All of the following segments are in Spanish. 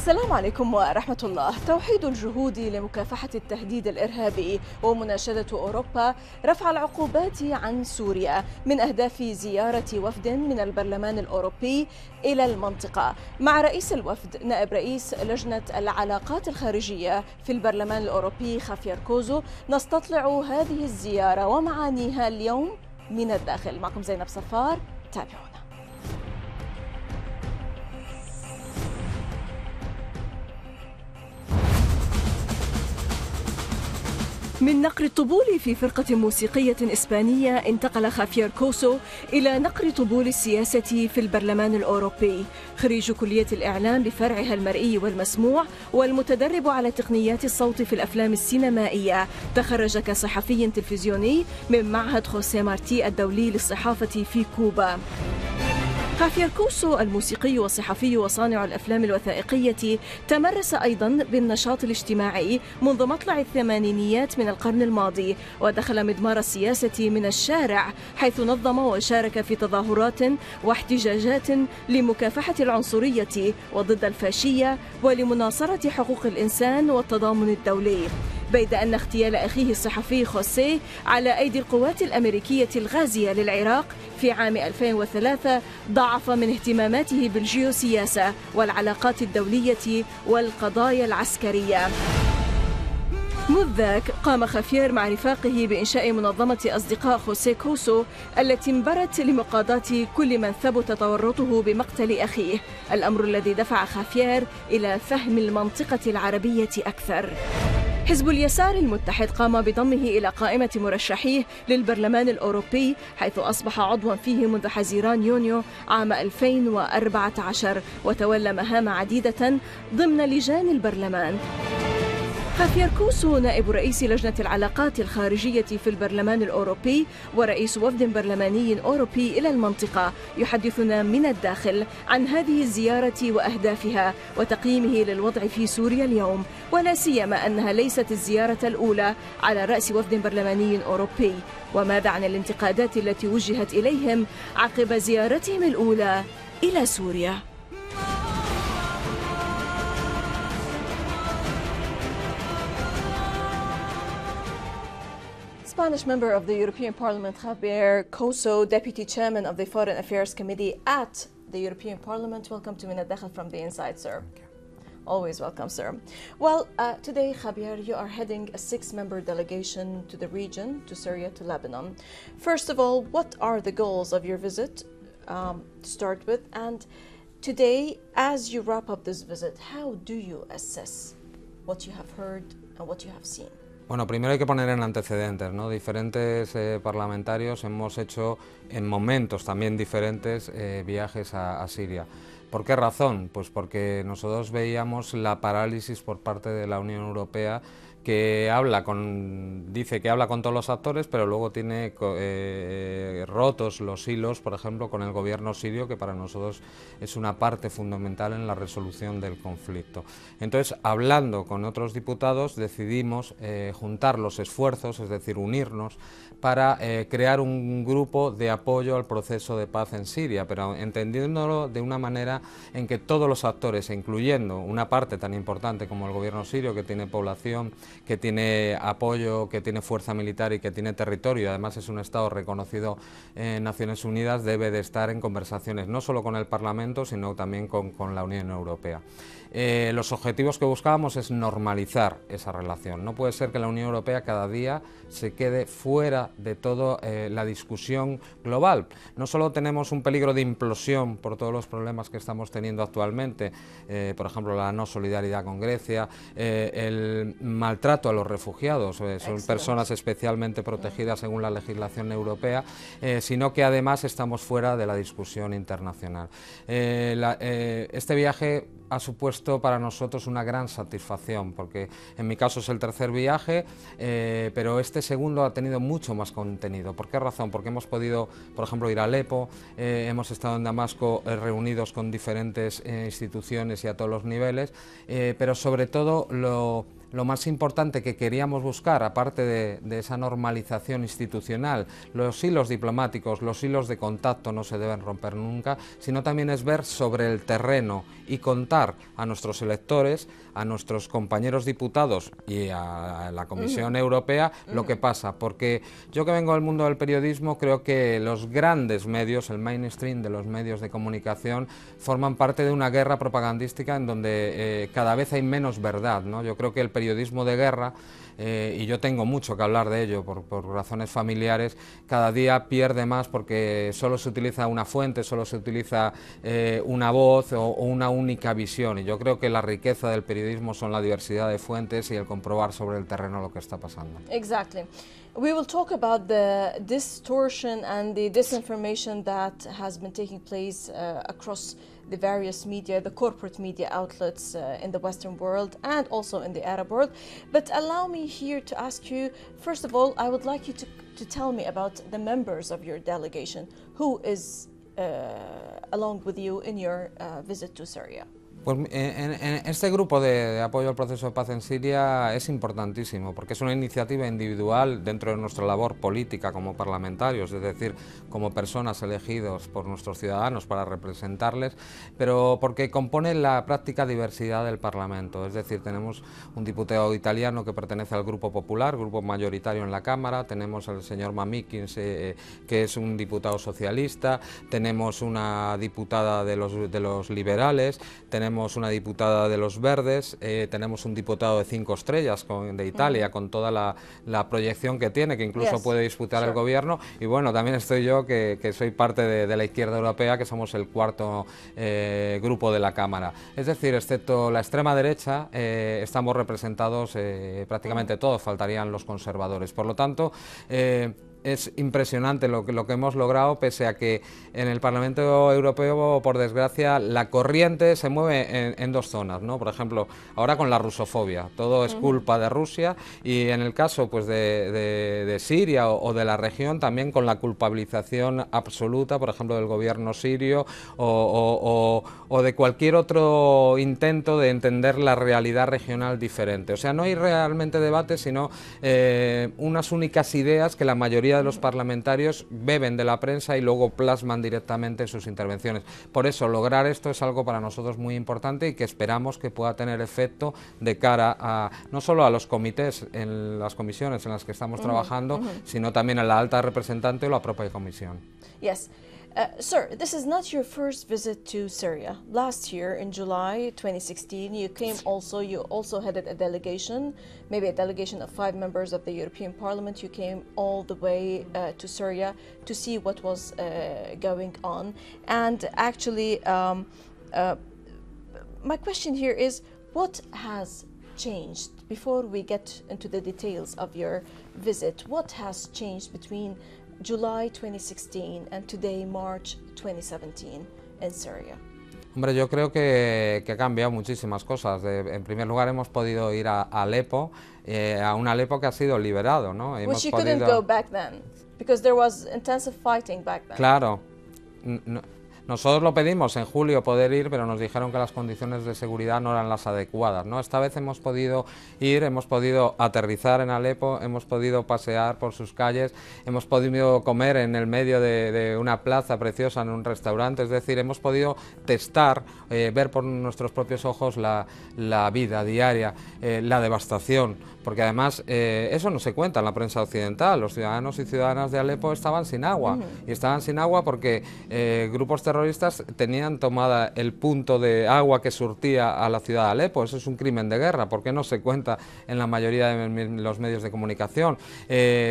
السلام عليكم ورحمة الله. توحيد الجهود لمكافحة التهديد الإرهابي ومناشدة أوروبا رفع العقوبات عن سوريا من أهداف زيارة وفد من البرلمان الأوروبي إلى المنطقة. مع رئيس الوفد نائب رئيس لجنة العلاقات الخارجية في البرلمان الأوروبي خافير كوزو نستطلع هذه الزيارة ومعانيها اليوم من الداخل. معكم زينب صفار، تابعونا. من نقر الطبول في فرقة موسيقية إسبانية انتقل خافير كوسو إلى نقر طبول السياسة في البرلمان الأوروبي. خريج كلية الإعلام بفرعها المرئي والمسموع والمتدرب على تقنيات الصوت في الأفلام السينمائية، تخرج كصحفي تلفزيوني من معهد خوسيه مارتي الدولي للصحافة في كوبا. خافير كوسو الموسيقي والصحفي وصانع الأفلام الوثائقية تمرس أيضا بالنشاط الاجتماعي منذ مطلع الثمانينيات من القرن الماضي، ودخل مضمار السياسة من الشارع، حيث نظم وشارك في تظاهرات واحتجاجات لمكافحة العنصرية وضد الفاشية ولمناصرة حقوق الإنسان والتضامن الدولي. بيد أن اغتيال أخيه الصحفي خوسيه على أيدي القوات الأمريكية الغازية للعراق في عام 2003 ضعف من اهتماماته بالجيوسياسة والعلاقات الدولية والقضايا العسكرية. منذ ذاك قام خافير مع رفاقه بإنشاء منظمة أصدقاء خوسيه كوسو التي انبرت لمقاضاة كل من ثبت تورطه بمقتل أخيه، الأمر الذي دفع خافير إلى فهم المنطقة العربية أكثر. حزب اليسار المتحد قام بضمه إلى قائمة مرشحيه للبرلمان الأوروبي، حيث أصبح عضوا فيه منذ حزيران يونيو عام 2014 وتولى مهام عديدة ضمن لجان البرلمان. خافير كوسو نائب رئيس لجنة العلاقات الخارجية في البرلمان الأوروبي ورئيس وفد برلماني أوروبي إلى المنطقة يحدثنا من الداخل عن هذه الزيارة وأهدافها وتقييمه للوضع في سوريا اليوم، ولا سيما أنها ليست الزيارة الأولى على رأس وفد برلماني أوروبي. وماذا عن الانتقادات التي وجهت إليهم عقب زيارتهم الأولى إلى سوريا؟ Spanish member of the European Parliament, Javier Coso, Deputy Chairman of the Foreign Affairs Committee at the European Parliament. Welcome to Min Al Dakhil from the inside, sir. Always welcome, sir. Well, today, Javier, you are heading a 6-member delegation to the region, to Syria, to Lebanon. First of all, what are the goals of your visit, to start with? And today, as you wrap up this visit, how do you assess what you have heard and what you have seen? Bueno, primero hay que poner en antecedentes, ¿no? Diferentes parlamentarios hemos hecho en momentos también diferentes viajes a Siria. ¿Por qué razón? Pues porque nosotros veíamos la parálisis por parte de la Unión Europea, que dice que habla con todos los actores, pero luego tiene rotos los hilos, por ejemplo, con el gobierno sirio, que para nosotros es una parte fundamental en la resolución del conflicto. Entonces, hablando con otros diputados, decidimos juntar los esfuerzos, es decir, unirnos, para crear un grupo de apoyo al proceso de paz en Siria, pero entendiéndolo de una manera en que todos los actores, incluyendo una parte tan importante como el gobierno sirio, que tiene población, que tiene apoyo, que tiene fuerza militar y que tiene territorio, además es un Estado reconocido en Naciones Unidas, debe de estar en conversaciones no solo con el Parlamento, sino también con la Unión Europea. Los objetivos que buscábamos es normalizar esa relación. No puede ser que la Unión Europea cada día se quede fuera de toda la discusión global. No solo tenemos un peligro de implosión por todos los problemas que estamos teniendo actualmente, por ejemplo la no solidaridad con Grecia, el maltrato a los refugiados, son personas especialmente protegidas según la legislación europea, sino que además estamos fuera de la discusión internacional. Este viaje ha supuesto para nosotros una gran satisfacción, porque en mi caso es el tercer viaje, pero este segundo ha tenido mucho más contenido. ¿Por qué razón? Porque hemos podido, por ejemplo, ir a Alepo, hemos estado en Damasco reunidos con diferentes instituciones y a todos los niveles, pero sobre todo lo más importante que queríamos buscar, aparte de esa normalización institucional, los hilos diplomáticos, los hilos de contacto no se deben romper nunca, sino también es ver sobre el terreno y contar a nuestros electores, a nuestros compañeros diputados y a la Comisión Europea lo que pasa, porque yo que vengo del mundo del periodismo creo que los grandes medios, el mainstream de los medios de comunicación, forman parte de una guerra propagandística en donde cada vez hay menos verdad, ¿no? Yo creo que el periodismo de guerra, y yo tengo mucho que hablar de ello por razones familiares, cada día pierde más porque solo se utiliza una fuente, solo se utiliza una voz o una única visión, y yo creo que la riqueza del periodismo son la diversidad de fuentes y el comprobar sobre el terreno lo que está pasando. Exactly. We will talk about the distortion and the disinformation that has been taking place across the various media, the corporate media outlets in the Western world and also in the Arab world. But allow me here to ask you, first of all, I would like you to tell me about the members of your delegation. Who is along with you in your visit to Syria? Pues en este grupo de apoyo al proceso de paz en Siria es importantísimo porque es una iniciativa individual dentro de nuestra labor política como parlamentarios, es decir, como personas elegidos por nuestros ciudadanos para representarles, pero porque compone la práctica diversidad del Parlamento, es decir, tenemos un diputado italiano que pertenece al Grupo Popular, grupo mayoritario en la Cámara, tenemos al señor Mamikins, que es un diputado socialista, tenemos una diputada de los liberales, tenemos una diputada de los Verdes, tenemos un diputado de 5 estrellas de Italia, con toda la proyección que tiene, que incluso puede disputar el gobierno, y bueno, también estoy yo, que soy parte de la izquierda europea, que somos el cuarto grupo de la Cámara. Es decir, excepto la extrema derecha, estamos representados prácticamente todos, faltarían los conservadores. Por lo tanto, es impresionante lo que hemos logrado, pese a que en el Parlamento Europeo, por desgracia, la corriente se mueve en dos zonas, ¿no? Por ejemplo, ahora con la rusofobia, todo es culpa de Rusia, y en el caso pues de Siria o de la región, también con la culpabilización absoluta, por ejemplo, del gobierno sirio o de cualquier otro intento de entender la realidad regional diferente. O sea, no hay realmente debate, sino unas únicas ideas que la mayoría de los parlamentarios beben de la prensa y luego plasman directamente en sus intervenciones. Por eso, lograr esto es algo para nosotros muy importante y que esperamos que pueda tener efecto de cara a no solo a los comités en las comisiones en las que estamos trabajando, sino también a la alta representante o la propia comisión. Yes. Sir, this is not your first visit to Syria. Last year, in July 2016, you also headed a delegation, maybe a delegation of 5 members of the European Parliament. You came all the way to Syria to see what was going on. And actually, my question here is, what has changed? Before we get into the details of your visit, what has changed between July 2016 and today, March 2017, in Syria? Hombre, yo creo que ha cambiado muchísimas cosas. En primer lugar, hemos podido ir a Alepo, a un Alepo que ha sido liberado, ¿no? Which you couldn't go back then, because there was intensive fighting back then. Claro. Nosotros lo pedimos en julio poder ir, pero nos dijeron que las condiciones de seguridad no eran las adecuadas, ¿no? Esta vez hemos podido ir, hemos podido aterrizar en Alepo, hemos podido pasear por sus calles, hemos podido comer en el medio de una plaza preciosa en un restaurante, es decir, hemos podido testar, ver por nuestros propios ojos la vida diaria, la devastación, porque además eso no se cuenta en la prensa occidental. Los ciudadanos y ciudadanas de Alepo estaban sin agua, y estaban sin agua porque grupos terroristas tenían tomada el punto de agua que surtía a la ciudad de Alepo. Eso es un crimen de guerra, porque no se cuenta en la mayoría de los medios de comunicación,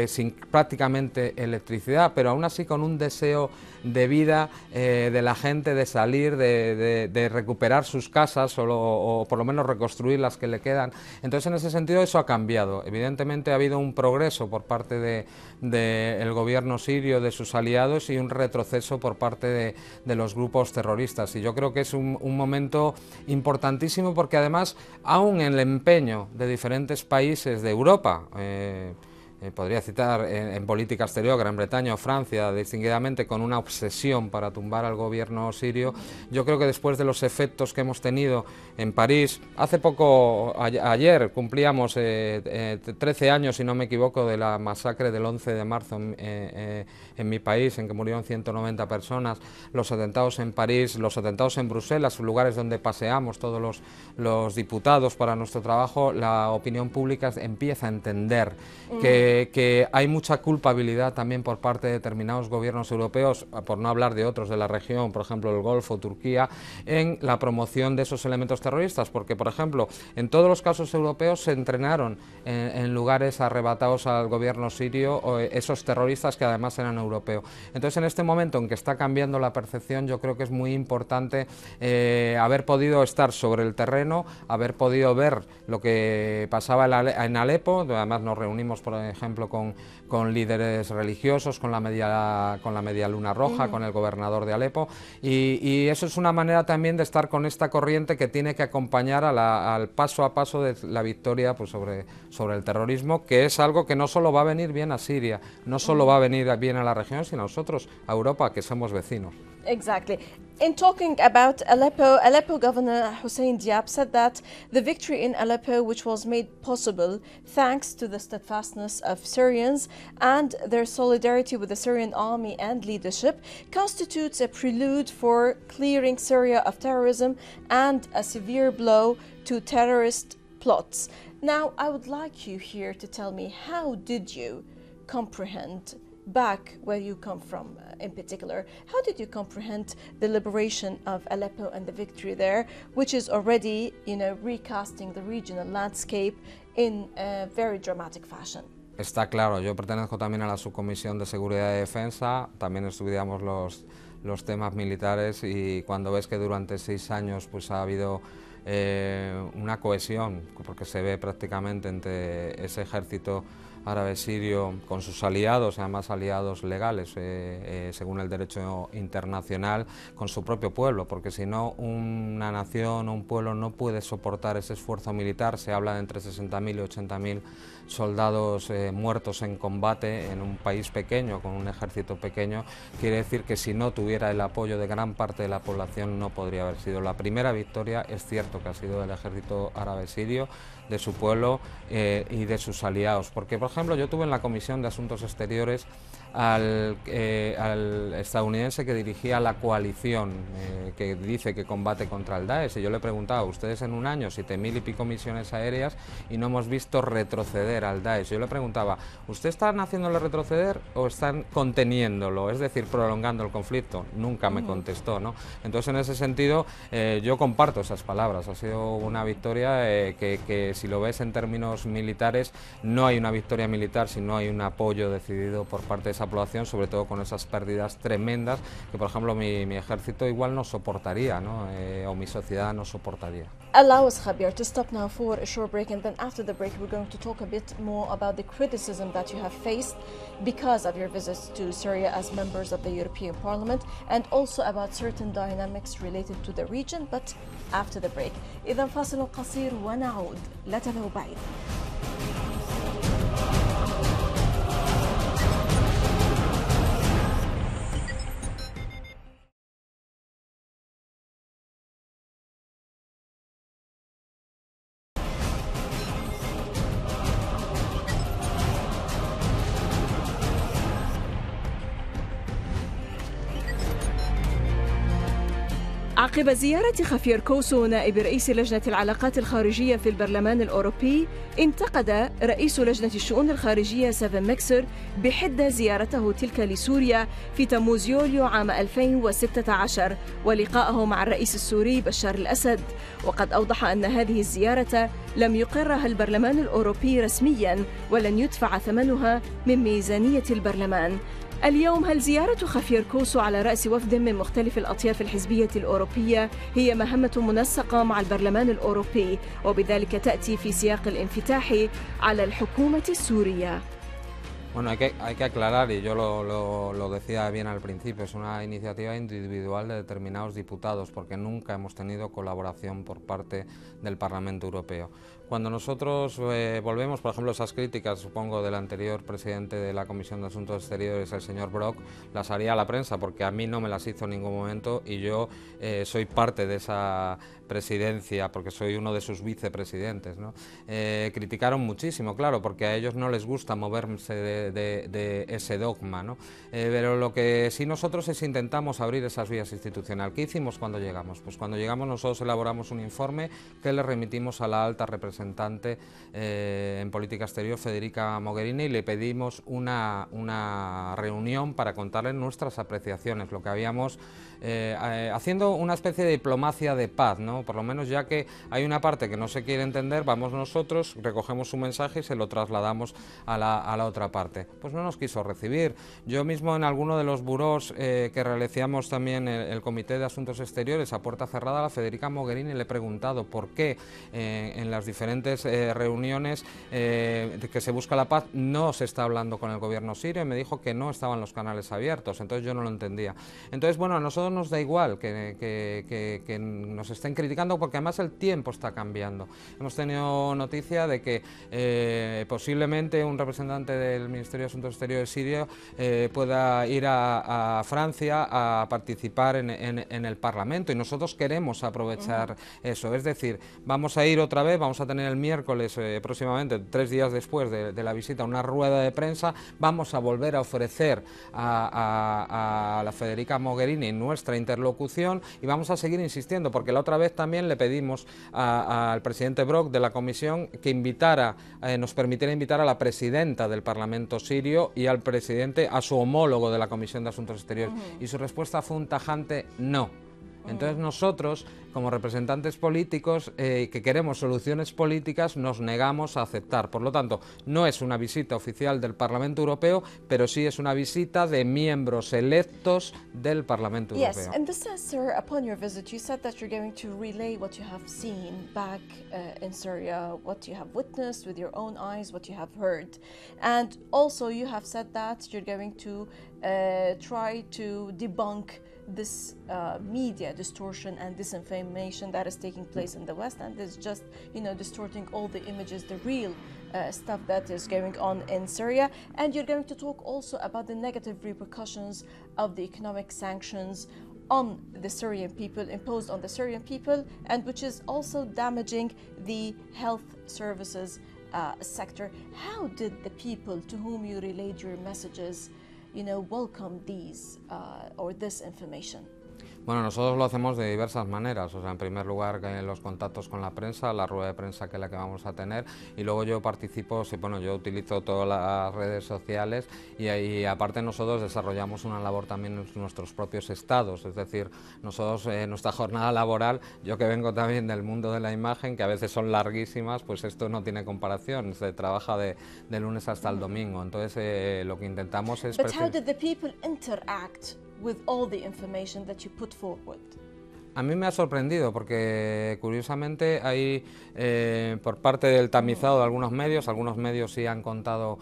sin prácticamente electricidad, pero aún así con un deseo de vida de la gente, de salir, de recuperar sus casas o por lo menos reconstruir las que le quedan. Entonces, en ese sentido, eso ha cambiado. Evidentemente ha habido un progreso por parte del gobierno sirio, de sus aliados, y un retroceso por parte de los grupos terroristas, y yo creo que es un momento importantísimo, porque además, aún en el empeño de diferentes países de Europa, podría citar en política exterior Gran Bretaña o Francia, distinguidamente con una obsesión para tumbar al gobierno sirio. Yo creo que después de los efectos que hemos tenido en París, hace poco, ayer cumplíamos 13 años, si no me equivoco, de la masacre del 11 de marzo en mi país, en que murieron 190 personas, los atentados en París, los atentados en Bruselas, lugares donde paseamos todos los diputados para nuestro trabajo. La opinión pública empieza a entender que hay mucha culpabilidad también por parte de determinados gobiernos europeos, por no hablar de otros de la región, por ejemplo el Golfo, Turquía, en la promoción de esos elementos terroristas, porque por ejemplo en todos los casos europeos se entrenaron en lugares arrebatados al gobierno sirio esos terroristas que además eran europeos. Entonces en este momento en que está cambiando la percepción, yo creo que es muy importante haber podido estar sobre el terreno, haber podido ver lo que pasaba en Alepo. Además nos reunimos por ejemplo con líderes religiosos, con la Media Luna Roja, con el gobernador de Alepo, y eso es una manera también de estar con esta corriente que tiene que acompañar al paso a paso de la victoria pues, sobre el terrorismo, que es algo que no solo va a venir bien a Siria, no solo va a venir bien a la región, sino a nosotros, a Europa, que somos vecinos. Exactly. In talking about Aleppo Governor Hussein Diab said that the victory in Aleppo, which was made possible thanks to the steadfastness of Syrians and their solidarity with the Syrian army and leadership, constitutes a prelude for clearing Syria of terrorism and a severe blow to terrorist plots. Now, I would like you here to tell me, how did you comprehend, back where you come from in particular, how did you comprehend the liberation of Aleppo and the victory there, which is already, recasting the regional landscape in a very dramatic fashion? Está claro, yo pertenezco también a la Subcomisión de Seguridad y Defensa, también estudiamos los temas militares, y cuando ves que durante 6 años pues ha habido una cohesión, porque se ve prácticamente entre ese ejército árabe sirio con sus aliados, además aliados legales según el derecho internacional, con su propio pueblo, porque si no una nación o un pueblo no puede soportar ese esfuerzo militar. Se habla de entre 60.000 y 80.000 soldados muertos en combate en un país pequeño, con un ejército pequeño. Quiere decir que si no tuviera el apoyo de gran parte de la población no podría haber sido. La primera victoria es cierto que ha sido del ejército árabe sirio, de su pueblo y de sus aliados, porque por ejemplo yo tuve en la Comisión de Asuntos Exteriores al estadounidense que dirigía la coalición que dice que combate contra el Daesh, y yo le preguntaba: ustedes en un año 7.000 y pico misiones aéreas y no hemos visto retroceder al Daesh. Yo le preguntaba: ¿ustedes están haciéndolo retroceder o están conteniéndolo, es decir, prolongando el conflicto? Nunca me contestó, ¿no? Entonces en ese sentido yo comparto esas palabras. Ha sido una victoria que si lo ves en términos militares, no hay una victoria militar si no hay un apoyo decidido por parte de esa población, sobre todo con esas pérdidas tremendas que por ejemplo mi ejército igual no soportaría, ¿no? O mi sociedad no soportaría. Allow us, Javier, to stop now for a short break, and then after the break we're going to talk a bit more about the criticism that you have faced because of your visits to Syria as members of the European Parliament, and also about certain dynamics related to the region, but after the break. إذا فاصل قصير ونعود، لا تذهبوا بعيد. عقب زيارة خافير كوسو نائب رئيس لجنة العلاقات الخارجية في البرلمان الأوروبي، انتقد رئيس لجنة الشؤون الخارجية سيفن ميكسر بحدة زيارته تلك لسوريا في تموز يوليو عام 2016 ولقاءه مع الرئيس السوري بشار الأسد، وقد أوضح أن هذه الزيارة لم يقرها البرلمان الأوروبي رسمياً ولن يدفع ثمنها من ميزانية البرلمان. اليوم، هل زيارة خافير كوسو على رأس وفد من مختلف الأطياف الحزبية الأوروبية هي مهمة منسقة مع البرلمان الأوروبي، وبذلك تأتي في سياق الانفتاح على الحكومة السورية؟ Bueno, hay que aclarar, y yo lo decía bien al principio, es una iniciativa individual de determinados diputados, porque nunca hemos tenido colaboración por parte del Parlamento Europeo. Cuando nosotros volvemos, por ejemplo, esas críticas, supongo, del anterior presidente de la Comisión de Asuntos Exteriores, el señor Brok, las haría a la prensa, porque a mí no me las hizo en ningún momento y yo soy parte de esa presidencia, porque soy uno de sus vicepresidentes, ¿no? Criticaron muchísimo, claro, porque a ellos no les gusta moverse de ese dogma, ¿no? Pero lo que sí nosotros es intentamos abrir esas vías institucionales. ¿Qué hicimos cuando llegamos? Pues cuando llegamos nosotros elaboramos un informe que le remitimos a la alta representante en política exterior, Federica Mogherini, y le pedimos una reunión para contarle nuestras apreciaciones, lo que habíamos haciendo una especie de diplomacia de paz, ¿no? Por lo menos, ya que hay una parte que no se quiere entender, vamos nosotros, recogemos su mensaje y se lo trasladamos a la otra parte. Pues no nos quiso recibir. Yo mismo en alguno de los burós que realizamos también el Comité de Asuntos Exteriores a puerta cerrada, a la Federica Mogherini le he preguntado por qué en las diferentes reuniones que se busca la paz no se está hablando con el gobierno sirio, y me dijo que no estaban los canales abiertos, entonces yo no lo entendía. Entonces, bueno, a nosotros nos da igual que nos estén criticando, porque además el tiempo está cambiando. Hemos tenido noticia de que posiblemente un representante del Ministerio de Asuntos Exteriores sirio pueda ir a Francia a participar en el Parlamento, y nosotros queremos aprovechar eso. Es decir, vamos a ir otra vez, vamos a tener el miércoles próximamente, 3 días después de la visita, una rueda de prensa. Vamos a volver a ofrecer a la Federica Mogherini nuestra interlocución y vamos a seguir insistiendo, porque la otra vez también le pedimos al presidente Brok de la Comisión que nos permitiera invitar a la presidenta del Parlamento sirio y al presidente, a su homólogo de la Comisión de Asuntos Exteriores, y su respuesta fue un tajante no. Entonces nosotros, como representantes políticos que queremos soluciones políticas, nos negamos a aceptar. Por lo tanto, no es una visita oficial del Parlamento Europeo, pero sí es una visita de miembros electos del Parlamento Europeo. Yes, and this says, sir, upon your visit, you said that you're going to relay what you have seen back in Syria, what you have witnessed with your own eyes, what you have heard. And also you have said that you're going to try to debunk this media distortion and disinformation that is taking place in the West, and is just, distorting all the images, the real stuff that is going on in Syria. And you're going to talk also about the negative repercussions of the economic sanctions on the Syrian people, imposed on the Syrian people, and which is also damaging the health services sector. How did the people to whom you relayed your messages welcome these or this information? Bueno, nosotros lo hacemos de diversas maneras. O sea, en primer lugar, los contactos con la prensa, la rueda de prensa que es la que vamos a tener, y luego yo participo, yo utilizo todas las redes sociales, y ahí aparte nosotros desarrollamos una labor también en nuestros propios estados. Es decir, nosotros nuestra jornada laboral, yo que vengo también del mundo de la imagen, que a veces son larguísimas, pues esto no tiene comparación, se trabaja de lunes hasta el domingo. Entonces lo que intentamos es... But how did the people interact with all the information that you put forward? A mí me ha sorprendido porque curiosamente hay por parte del tamizado de algunos medios sí han contado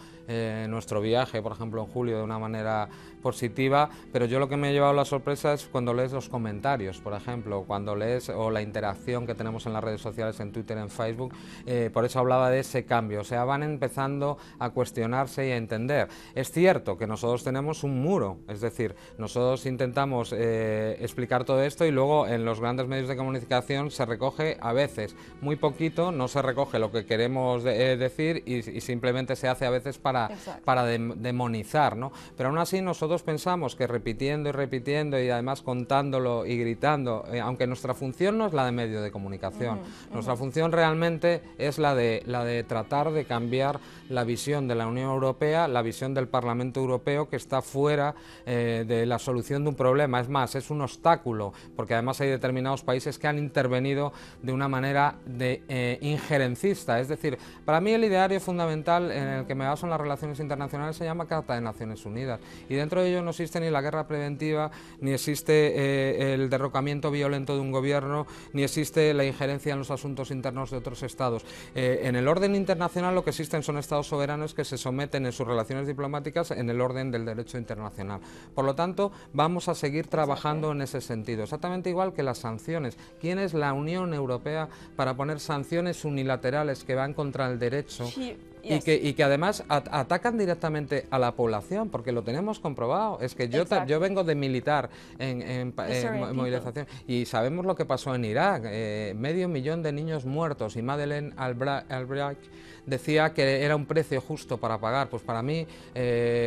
nuestro viaje, por ejemplo en julio, de una manera positiva, pero yo lo que me ha llevado la sorpresa es cuando lees los comentarios, por ejemplo, cuando lees o la interacción que tenemos en las redes sociales, en Twitter, en Facebook. Por eso hablaba de ese cambio, o sea, van empezando a cuestionarse y a entender. Es cierto que nosotros tenemos un muro, es decir, nosotros intentamos explicar todo esto y luego en los grandes medios de comunicación se recoge a veces muy poquito, no se recoge lo que queremos decir y simplemente se hace a veces para demonizar, ¿no? Pero aún así nosotros pensamos que repitiendo y repitiendo y además contándolo y gritando, aunque nuestra función no es la de medio de comunicación, nuestra función realmente es la de tratar de cambiar la visión de la Unión Europea, la visión del Parlamento Europeo, que está fuera de la solución de un problema. Es más, es un obstáculo, porque además hay determinados países que han intervenido de una manera injerencista. Es decir, para mí el ideario fundamental en el que me baso en las relaciones internacionales se llama Carta de Naciones Unidas, y dentro de ello no existe ni la guerra preventiva, ni existe el derrocamiento violento de un gobierno, ni existe la injerencia en los asuntos internos de otros estados. En el orden internacional lo que existen son estados soberanos que se someten en sus relaciones diplomáticas en el orden del derecho internacional. Por lo tanto, vamos a seguir trabajando en ese sentido, exactamente igual que que las sanciones. ¿Quién es la Unión Europea para poner sanciones unilaterales que van contra el derecho? Yes. Y que además atacan directamente a la población, porque lo tenemos comprobado. Es que yo vengo de militar en movilización y sabemos lo que pasó en Irak. 500.000 de niños muertos, y Madeleine Albright decía que era un precio justo para pagar. Pues para mí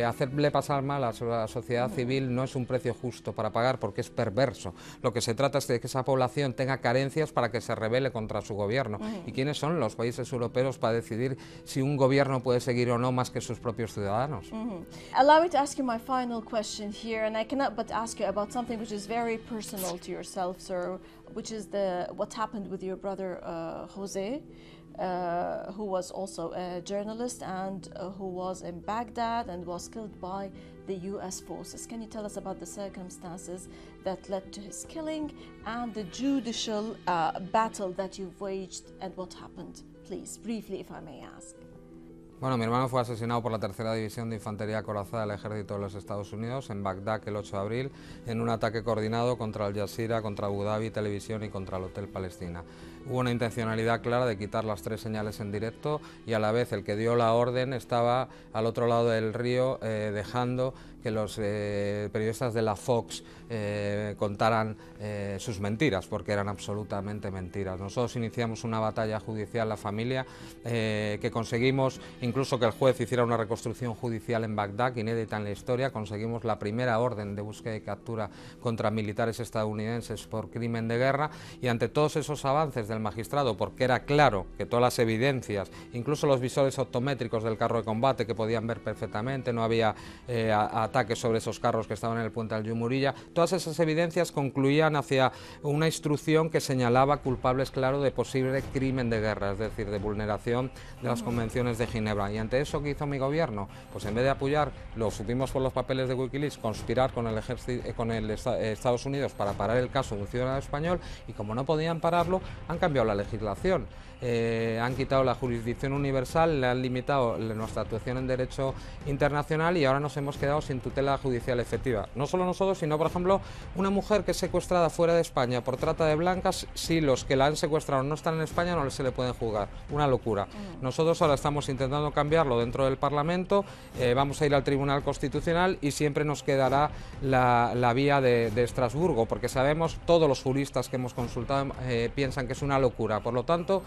hacerle pasar mal a la sociedad civil no es un precio justo para pagar, porque es perverso. Lo que se trata es de que esa población tenga carencias para que se rebele contra su gobierno. ¿Y quiénes son los países europeos para decidir si un gobierno puede seguir o no más que sus propios ciudadanos? Allow me to ask you my final question here, and I cannot but ask you about something which is very personal to yourself, sir, which is what happened with your brother Jose, who was also a journalist and who was in Baghdad and was killed by the US forces. Can you tell us about the circumstances that led to his killing and the judicial battle that you've waged and what happened? Please, briefly, if I may ask. Bueno, mi hermano fue asesinado por la 3ª División de Infantería Acorazada del Ejército de los Estados Unidos en Bagdad el 8 de abril en un ataque coordinado contra Al Jazeera, contra Abu Dhabi Televisión y contra el Hotel Palestina. Hubo una intencionalidad clara de quitar las 3 señales en directo y a la vez el que dio la orden estaba al otro lado del río dejando que los periodistas de la Fox contaran sus mentiras, porque eran absolutamente mentiras. Nosotros iniciamos una batalla judicial, la familia, que conseguimos incluso que el juez hiciera una reconstrucción judicial en Bagdad, inédita en la historia. Conseguimos la primera orden de búsqueda y captura contra militares estadounidenses por crimen de guerra, y ante todos esos avances del magistrado, porque era claro que todas las evidencias, incluso los visores optométricos del carro de combate que podían ver perfectamente, no había ataques sobre esos carros que estaban en el puente del Yumurilla, todas esas evidencias concluían hacia una instrucción que señalaba culpables, claro, de posible crimen de guerra, es decir, de vulneración de las convenciones de Ginebra. Y ante eso, ¿qué hizo mi gobierno? Pues en vez de apoyar, lo supimos por los papeles de Wikileaks, conspirar con el ejército, con el Estados Unidos para parar el caso de un ciudadano español, y como no podían pararlo, han cambiado la legislación. Han quitado la jurisdicción universal, le han limitado nuestra actuación en derecho internacional, y ahora nos hemos quedado sin tutela judicial efectiva. No solo nosotros, sino, por ejemplo, una mujer que es secuestrada fuera de España por trata de blancas, si los que la han secuestrado no están en España, no se le pueden juzgar. Una locura. Nosotros ahora estamos intentando cambiarlo dentro del Parlamento, vamos a ir al Tribunal Constitucional y siempre nos quedará la vía de Estrasburgo, porque sabemos, todos los juristas que hemos consultado piensan que es una locura. Por lo tanto,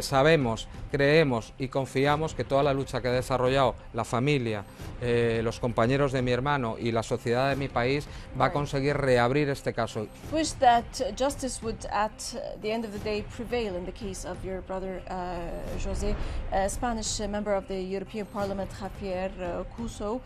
sabemos, creemos y confiamos que toda la lucha que ha desarrollado la familia, los compañeros de mi hermano y la sociedad de mi país va a conseguir reabrir este caso. Wish that justice would, at the end of the day, prevail in the case of your brother José. Spanish member of the European Parliament, Javier Couso,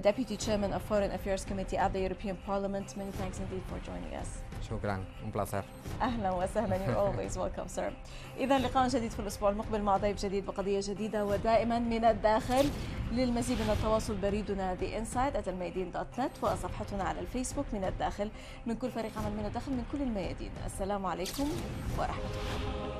Deputy Chairman of Foreign Affairs Committee at the European Parliament. Many thanks indeed for joining us. شكرا, un placer. أهلا وسهلا, you're always welcome, sir. إذا لقاء جديد في الأسبوع المقبل مع ضيف جديد بقضية جديدة ودائما من الداخل. للمزيد من التواصل بريدنا theinside@almayadeen.net وصفحتنا على الفيسبوك من الداخل. من كل فريق عمل من الداخل من كل الميادين. السلام عليكم ورحمة الله.